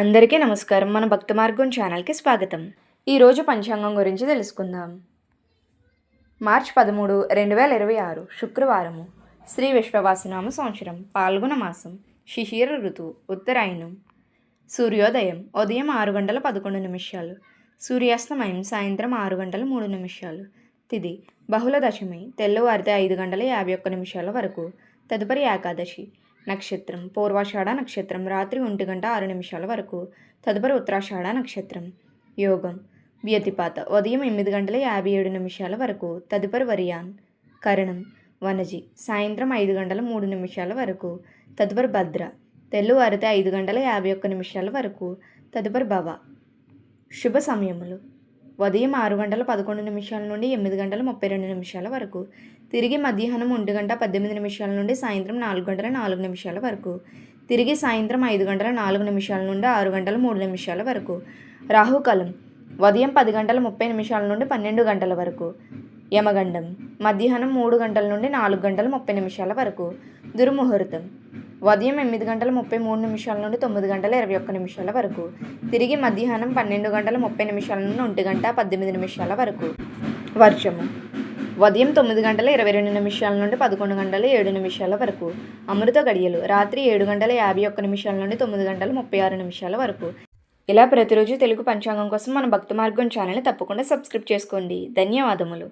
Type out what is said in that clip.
అందరికీ నమస్కారం. మన భక్తి మార్గం ఛానల్కి స్వాగతం. ఈరోజు పంచాంగం గురించి తెలుసుకుందాం. మార్చి 13, 2026 శుక్రవారము. శ్రీ విశ్వవాసనామ సంవత్సరం, పాల్గొన మాసం, శిశిర ఋతువు, ఉత్తరాయణం. సూర్యోదయం ఉదయం 6:11, సూర్యాస్తమయం సాయంత్రం 6:03. తిథి బహుళ దశమి, తెల్లవారితే 5:51 వరకు. తదుపరి ఏకాదశి. నక్షత్రం పూర్వాషాఢ నక్షత్రం, రాత్రి 1:06 వరకు. తదుపరి ఉత్తరాషాఢ నక్షత్రం. యోగం వ్యతిపాత ఉదయం 8:57 వరకు. తదుపరి వరియాన్. కరణం వనజి సాయంత్రం 5:03 వరకు. తదుపరి భద్ర తెల్లువారితే 5:51 వరకు. తదుపరి భవ. శుభ సమయములు ఉదయం 6:11 నుండి 8:32 వరకు. తిరిగి మధ్యాహ్నం 1:18 నుండి సాయంత్రం 4:04 వరకు. తిరిగి సాయంత్రం 5:04 నుండి 6:03 వరకు. రాహుకాలం ఉదయం 10:30 నుండి 12 వరకు. యమగండం మధ్యాహ్నం 3 నుండి 4:30 వరకు. దుర్ముహూర్తం ఉదయం 8:33 నుండి 9:21 వరకు. తిరిగి మధ్యాహ్నం 12:30 నుండి 1:18 వరకు. వర్షము ఉదయం 9:22 నుండి 11:07 వరకు. అమృత గడియలు రాత్రి 7:51 నుండి 9:36 వరకు. ఇలా ప్రతిరోజు తెలుగు పంచాంగం కోసం మన భక్తి మార్గం ఛానల్ని తప్పకుండా సబ్స్క్రైబ్ చేసుకోండి. ధన్యవాదములు.